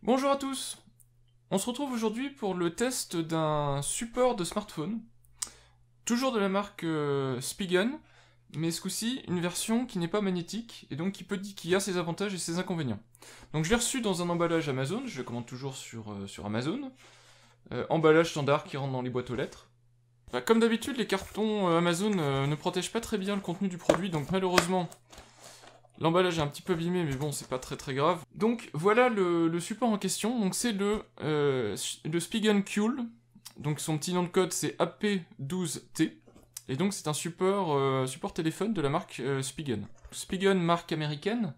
Bonjour à tous. On se retrouve aujourd'hui pour le test d'un support de smartphone, toujours de la marque Spigen, mais ce coup-ci une version qui n'est pas magnétique et donc qui a ses avantages et ses inconvénients. Donc je l'ai reçu dans un emballage Amazon, je le commande toujours sur Amazon, emballage standard qui rentre dans les boîtes aux lettres. Comme d'habitude, les cartons Amazon ne protègent pas très bien le contenu du produit, donc malheureusement l'emballage est un petit peu abîmé, mais bon, c'est pas très grave. Donc voilà le support en question. Donc c'est le Spigen Cule. Donc son petit nom de code c'est AP12T. Et donc c'est un support téléphone de la marque Spigen. Spigen, marque américaine,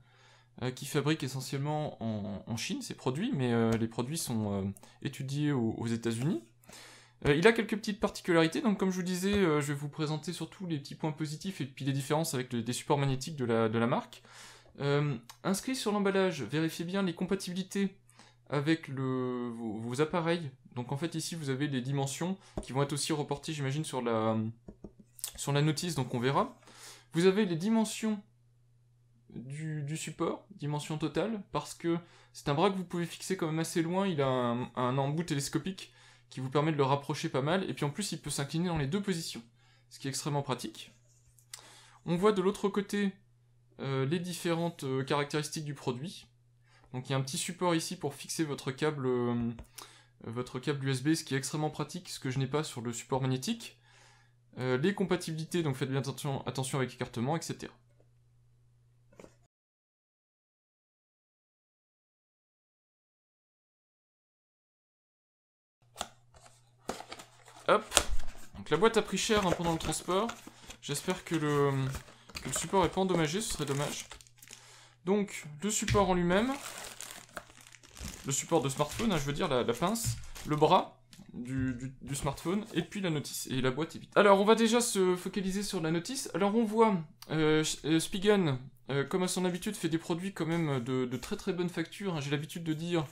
qui fabrique essentiellement en Chine ses produits, mais les produits sont étudiés aux États-Unis. Il a quelques petites particularités, donc comme je vous disais, je vais vous présenter surtout les petits points positifs et puis les différences avec des supports magnétiques de la marque. Inscrit sur l'emballage, vérifiez bien les compatibilités avec vos appareils. Donc en fait ici vous avez les dimensions qui vont être aussi reportées j'imagine sur la notice, donc on verra. Vous avez les dimensions du support, dimension totale, parce que c'est un bras que vous pouvez fixer quand même assez loin, il a un embout télescopique qui vous permet de le rapprocher pas mal, et puis en plus il peut s'incliner dans les deux positions, ce qui est extrêmement pratique. On voit de l'autre côté les différentes caractéristiques du produit. Donc il y a un petit support ici pour fixer votre câble USB, ce qui est extrêmement pratique, ce que je n'ai pas sur le support magnétique. Les compatibilités, donc faites bien attention avec écartement, etc. Hop, donc la boîte a pris cher pendant le transport. J'espère que le support n'est pas endommagé, ce serait dommage. Donc, le support en lui-même, le support de smartphone, je veux dire, la pince, le bras du smartphone, et puis la notice, et la boîte est vide. Alors, on va déjà se focaliser sur la notice. Alors, on voit Spigen, comme à son habitude, fait des produits quand même de très bonne facture. J'ai l'habitude de dire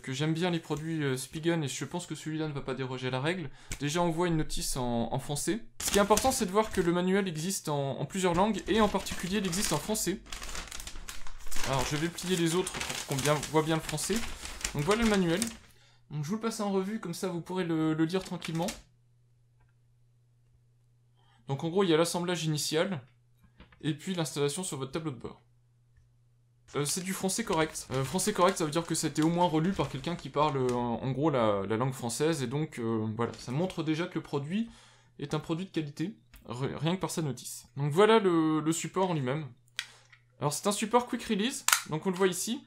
que j'aime bien les produits Spigen, et je pense que celui-là ne va pas déroger à la règle. Déjà, on voit une notice en français. Ce qui est important, c'est de voir que le manuel existe en plusieurs langues, et en particulier, il existe en français. Alors, je vais plier les autres pour qu'on voit bien le français. Donc, voilà le manuel. Donc, je vous le passe en revue, comme ça, vous pourrez le lire tranquillement. Donc, en gros, il y a l'assemblage initial, et puis l'installation sur votre tableau de bord. C'est du français correct. Français correct, ça veut dire que ça a été au moins relu par quelqu'un qui parle en gros la langue française, et donc voilà, ça montre déjà que le produit est un produit de qualité, rien que par sa notice. Donc voilà le support en lui-même. Alors c'est un support quick release, donc on le voit ici.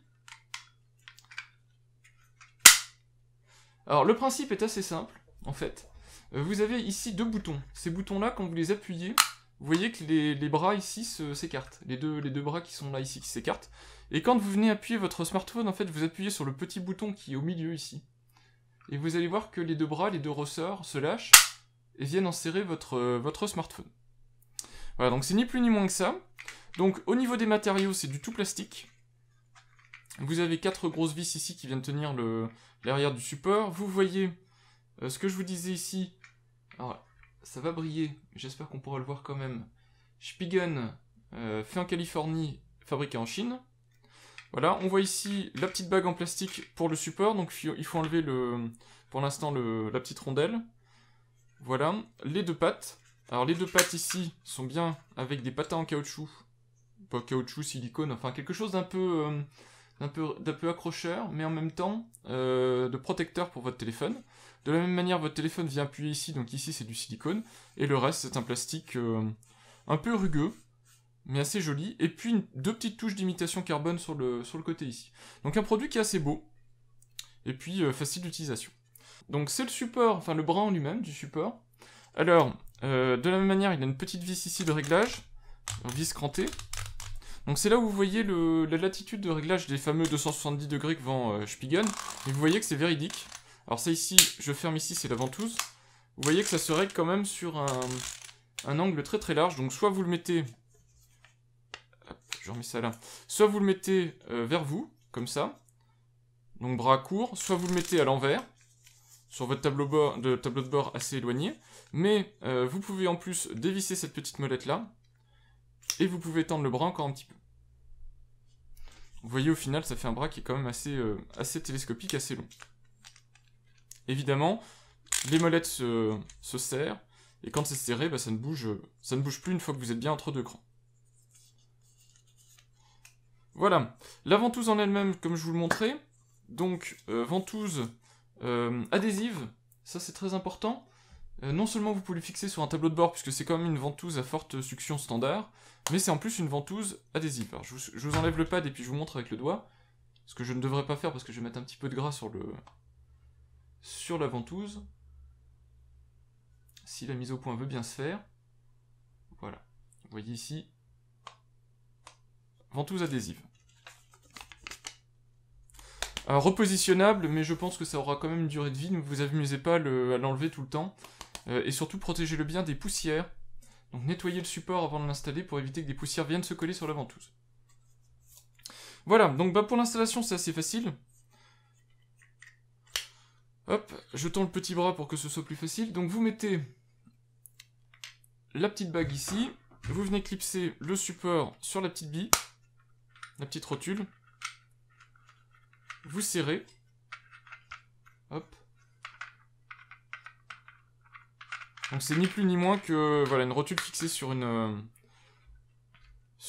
Alors le principe est assez simple, en fait. Vous avez ici deux boutons. Ces boutons-là, quand vous les appuyez, vous voyez que les bras ici s'écartent. Les deux bras qui sont là ici qui s'écartent. Et quand vous venez appuyer votre smartphone, en fait, vous appuyez sur le petit bouton qui est au milieu ici. Et vous allez voir que les deux bras, les deux ressorts se lâchent et viennent enserrer votre smartphone. Voilà, donc c'est ni plus ni moins que ça. Donc au niveau des matériaux, c'est du tout plastique. Vous avez 4 grosses vis ici qui viennent tenir l'arrière du support. Vous voyez ce que je vous disais ici. Alors, ça va briller, j'espère qu'on pourra le voir quand même. Spigen, fait en Californie, fabriqué en Chine. Voilà, on voit ici la petite bague en plastique pour le support, donc il faut enlever pour l'instant la petite rondelle. Voilà, les deux pattes. Alors les deux pattes ici sont bien avec des patins en caoutchouc. Pas caoutchouc, silicone, enfin quelque chose d'un peu accrocheur, mais en même temps de protecteur pour votre téléphone. De la même manière, votre téléphone vient appuyer ici, donc ici c'est du silicone, et le reste c'est un plastique un peu rugueux, mais assez joli, et puis deux petites touches d'imitation carbone sur le côté ici. Donc un produit qui est assez beau, et puis facile d'utilisation. Donc c'est le support, enfin le bras en lui-même du support. Alors, de la même manière, il a une petite vis ici de réglage, vis crantée. Donc c'est là où vous voyez la latitude de réglage des fameux 270 degrés que vend Spigen, et vous voyez que c'est véridique. Alors ça ici, je ferme ici, c'est la ventouse. Vous voyez que ça se règle quand même sur un angle très large, donc soit vous le mettez... Hop, je remets ça là. Soit vous le mettez vers vous, comme ça, donc bras court, soit vous le mettez à l'envers, sur votre tableau de bord assez éloigné, mais vous pouvez en plus dévisser cette petite molette là, et vous pouvez tendre le bras encore un petit peu. Vous voyez, au final, ça fait un bras qui est quand même assez télescopique, assez long. Évidemment, les molettes se serrent, et quand c'est serré, bah, ça ne bouge plus une fois que vous êtes bien entre deux crans. Voilà, la ventouse en elle-même, comme je vous le montrais, donc ventouse adhésive, ça c'est très important. Non seulement vous pouvez le fixer sur un tableau de bord, puisque c'est quand même une ventouse à forte succion standard, mais c'est en plus une ventouse adhésive. Alors je vous enlève le pad et puis je vous montre avec le doigt, ce que je ne devrais pas faire parce que je vais mettre un petit peu de gras sur la ventouse. Si la mise au point veut bien se faire. Voilà, vous voyez ici, ventouse adhésive. Alors, repositionnable, mais je pense que ça aura quand même une durée de vie, ne vous amusez pas à l'enlever tout le temps. Et surtout, protégez-le bien des poussières. Donc nettoyez le support avant de l'installer pour éviter que des poussières viennent se coller sur la ventouse. Voilà, donc bah, pour l'installation c'est assez facile. Hop, je tends le petit bras pour que ce soit plus facile. Donc vous mettez la petite bague ici, vous venez clipser le support sur la petite bille, la petite rotule, vous serrez, hop. Donc c'est ni plus ni moins que voilà, une rotule fixée sur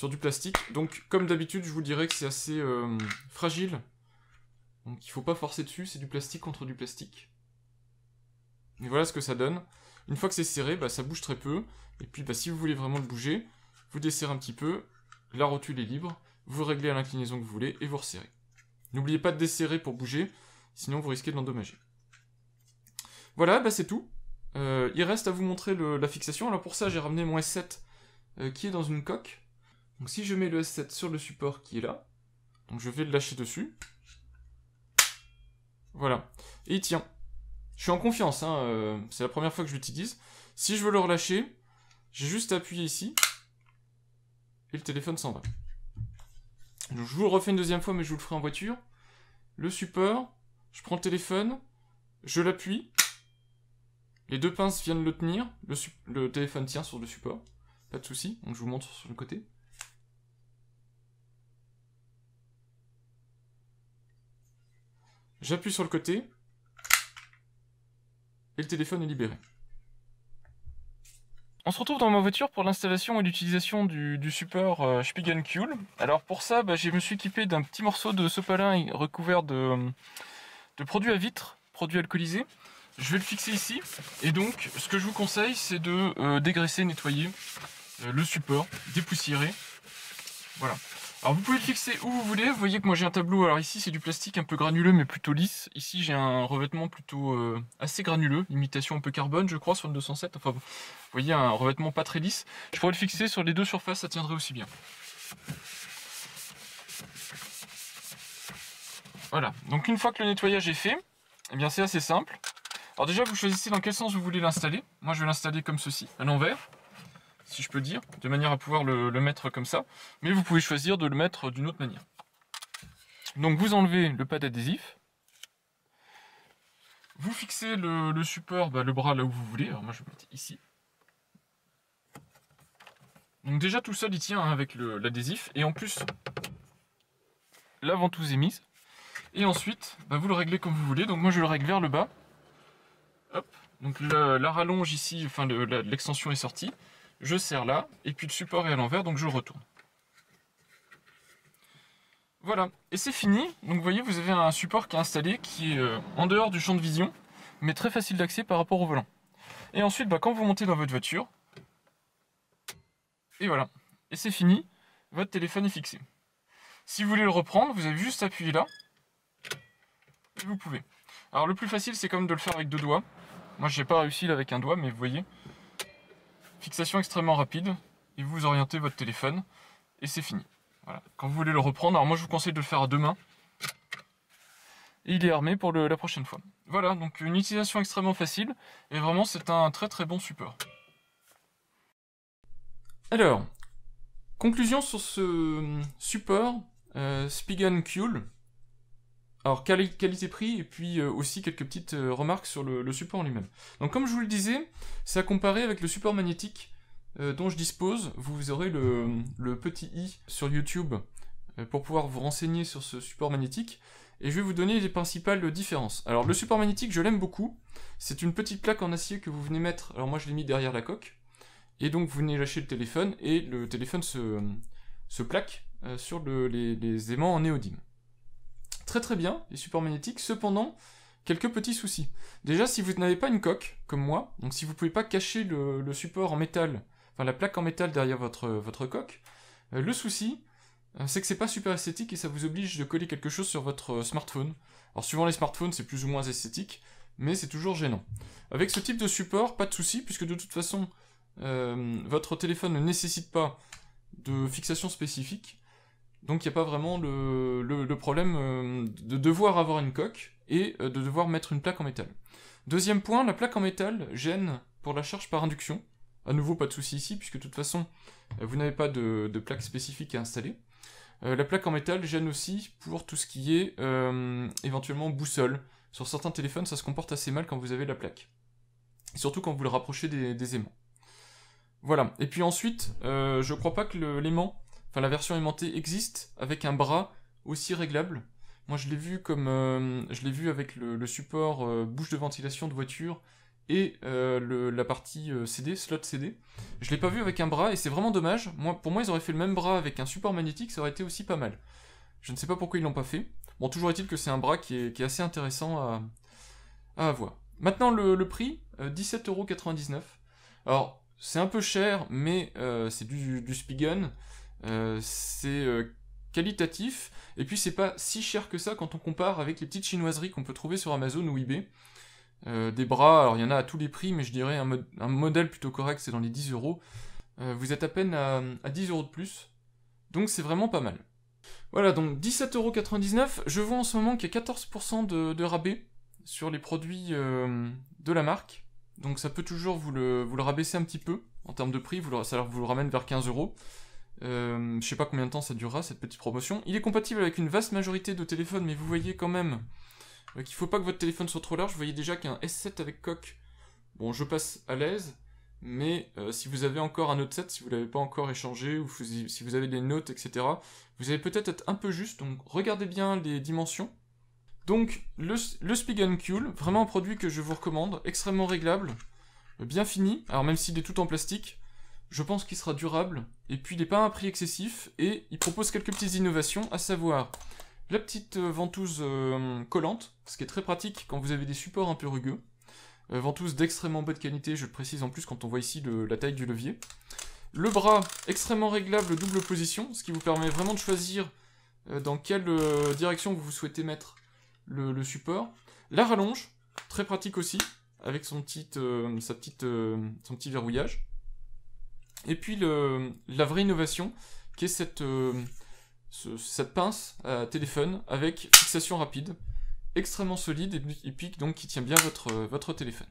du plastique. Donc comme d'habitude, je vous dirais que c'est assez fragile. Donc il ne faut pas forcer dessus, c'est du plastique contre du plastique. Et voilà ce que ça donne. Une fois que c'est serré, bah, ça bouge très peu. Et puis bah, si vous voulez vraiment le bouger, vous desserrez un petit peu, la rotule est libre, vous réglez à l'inclinaison que vous voulez et vous resserrez. N'oubliez pas de desserrer pour bouger, sinon vous risquez de l'endommager. Voilà, bah, c'est tout. Il reste à vous montrer la fixation. Alors pour ça, j'ai ramené mon S7 qui est dans une coque. Donc si je mets le S7 sur le support qui est là, donc je vais le lâcher dessus. Voilà. Et il tient. Je suis en confiance, hein, c'est la première fois que je l'utilise. Si je veux le relâcher, j'ai juste à appuyer ici. Et le téléphone s'en va. Donc, je vous le refais une deuxième fois, mais je vous le ferai en voiture. Le support, je prends le téléphone, je l'appuie. Les deux pinces viennent le tenir, le téléphone tient sur le support, pas de souci, donc je vous montre sur le côté. J'appuie sur le côté, et le téléphone est libéré. On se retrouve dans ma voiture pour l'installation et l'utilisation du support Spigen Kühl. Alors pour ça, bah, je me suis équipé d'un petit morceau de sopalin recouvert de produits à vitre, produits alcoolisés. Je vais le fixer ici, et donc ce que je vous conseille c'est de dégraisser, nettoyer le support, dépoussiérer. Voilà. Alors vous pouvez le fixer où vous voulez, vous voyez que moi j'ai un tableau, alors ici c'est du plastique un peu granuleux mais plutôt lisse. Ici j'ai un revêtement plutôt assez granuleux, imitation un peu carbone je crois sur le 207, enfin vous voyez un revêtement pas très lisse. Je pourrais le fixer sur les deux surfaces, ça tiendrait aussi bien. Voilà, donc une fois que le nettoyage est fait, eh bien c'est assez simple. Alors déjà, vous choisissez dans quel sens vous voulez l'installer. Moi, je vais l'installer comme ceci, à l'envers, si je peux dire, de manière à pouvoir le mettre comme ça. Mais vous pouvez choisir de le mettre d'une autre manière. Donc, vous enlevez le pad adhésif. Vous fixez le support, bah, le bras là où vous voulez. Alors moi, je vais le mettre ici. Donc déjà, tout seul, il tient hein, avec l'adhésif. Et en plus, la ventouse est mise. Et ensuite, bah, vous le réglez comme vous voulez. Donc moi, je le règle vers le bas. Hop, donc la rallonge ici, enfin l'extension est sortie, je serre là, et puis le support est à l'envers, donc je le retourne. Voilà, et c'est fini, donc vous voyez, vous avez un support qui est installé, qui est en dehors du champ de vision, mais très facile d'accès par rapport au volant. Et ensuite, bah, quand vous montez dans votre voiture, et voilà, et c'est fini, votre téléphone est fixé. Si vous voulez le reprendre, vous avez juste à appuyer là, et vous pouvez. Alors le plus facile, c'est quand même de le faire avec deux doigts. Moi, j'ai pas réussi là avec un doigt, mais vous voyez. Fixation extrêmement rapide. Et vous orientez votre téléphone. Et c'est fini. Voilà. Quand vous voulez le reprendre, alors moi je vous conseille de le faire à deux mains. Et il est armé pour la prochaine fois. Voilà, donc une utilisation extrêmement facile. Et vraiment, c'est un très très bon support. Alors, conclusion sur ce support Spigen Kühl. Alors, qualité-prix, et puis aussi quelques petites remarques sur le support en lui-même. Donc, comme je vous le disais, c'est à comparer avec le support magnétique dont je dispose. Vous aurez le petit i sur YouTube pour pouvoir vous renseigner sur ce support magnétique, et je vais vous donner les principales différences. Alors le support magnétique, je l'aime beaucoup, c'est une petite plaque en acier que vous venez mettre, alors moi je l'ai mis derrière la coque, et donc vous venez lâcher le téléphone, et le téléphone se plaque sur les aimants en néodyme. Très très bien, les supports magnétiques, cependant, quelques petits soucis. Déjà, si vous n'avez pas une coque, comme moi, donc si vous ne pouvez pas cacher le support en métal, enfin la plaque en métal derrière votre coque, le souci, c'est que c'est pas super esthétique et ça vous oblige de coller quelque chose sur votre smartphone. Alors suivant les smartphones, c'est plus ou moins esthétique, mais c'est toujours gênant. Avec ce type de support, pas de souci, puisque de toute façon, votre téléphone ne nécessite pas de fixation spécifique, donc il n'y a pas vraiment le problème de devoir avoir une coque et de devoir mettre une plaque en métal. Deuxième point, la plaque en métal gêne pour la charge par induction. À nouveau, pas de souci ici, puisque de toute façon, vous n'avez pas de plaque spécifique à installer. La plaque en métal gêne aussi pour tout ce qui est éventuellement boussole. Sur certains téléphones, ça se comporte assez mal quand vous avez la plaque. Et surtout quand vous le rapprochez des aimants. Voilà. Et puis ensuite, je crois pas que l'aimant, enfin la version aimantée existe avec un bras aussi réglable. Moi je l'ai vu avec le support bouche de ventilation de voiture et la partie CD, slot CD. Je l'ai pas vu avec un bras et c'est vraiment dommage. Pour moi, ils auraient fait le même bras avec un support magnétique, ça aurait été aussi pas mal. Je ne sais pas pourquoi ils l'ont pas fait. Bon, toujours est-il que c'est un bras qui est assez intéressant à avoir. Maintenant, le prix, 17,99 €. Alors, c'est un peu cher, mais c'est du Spigen. C'est qualitatif, et puis c'est pas si cher que ça quand on compare avec les petites chinoiseries qu'on peut trouver sur Amazon ou eBay. Des bras, alors il y en a à tous les prix, mais je dirais un modèle plutôt correct, c'est dans les 10 €. Vous êtes à peine à 10 € de plus, donc c'est vraiment pas mal. Voilà, donc 17,99 €, je vois en ce moment qu'il y a 14% de rabais sur les produits de la marque, donc ça peut toujours vous le rabaisser un petit peu, en termes de prix, ça vous le ramène vers 15 €. Je sais pas combien de temps ça durera cette petite promotion. Il est compatible avec une vaste majorité de téléphones, mais vous voyez quand même qu'il faut pas que votre téléphone soit trop large. Vous voyez déjà qu'un S7 avec coque, bon, je passe à l'aise, mais si vous avez encore un Note 7, si vous l'avez pas encore échangé, ou si vous avez des notes, etc., vous allez peut-être être un peu juste, donc regardez bien les dimensions. Donc, le Spigen Cool, vraiment un produit que je vous recommande, extrêmement réglable, bien fini, alors même s'il est tout en plastique, je pense qu'il sera durable, et puis il n'est pas à un prix excessif, et il propose quelques petites innovations, à savoir la petite ventouse collante, ce qui est très pratique quand vous avez des supports un peu rugueux, ventouse d'extrêmement bonne qualité, je le précise en plus quand on voit ici la taille du levier, le bras extrêmement réglable double position, ce qui vous permet vraiment de choisir dans quelle direction vous souhaitez mettre le support, la rallonge, très pratique aussi, avec son petit verrouillage. Et puis la vraie innovation, qui est cette pince à téléphone avec fixation rapide, extrêmement solide et puis donc qui tient bien votre téléphone.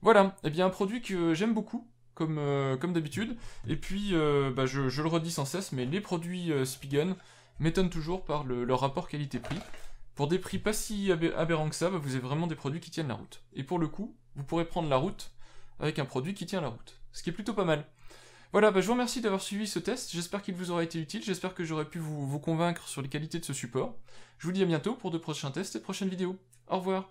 Voilà, et bien un produit que j'aime beaucoup, comme d'habitude. Et puis je le redis sans cesse, mais les produits Spigen m'étonnent toujours par leur rapport qualité-prix. Pour des prix pas si aberrants que ça, vous avez vraiment des produits qui tiennent la route. Et pour le coup, vous pourrez prendre la route avec un produit qui tient la route, ce qui est plutôt pas mal. Voilà, je vous remercie d'avoir suivi ce test, j'espère qu'il vous aura été utile, j'espère que j'aurai pu vous convaincre sur les qualités de ce support. Je vous dis à bientôt pour de prochains tests et de prochaines vidéos. Au revoir.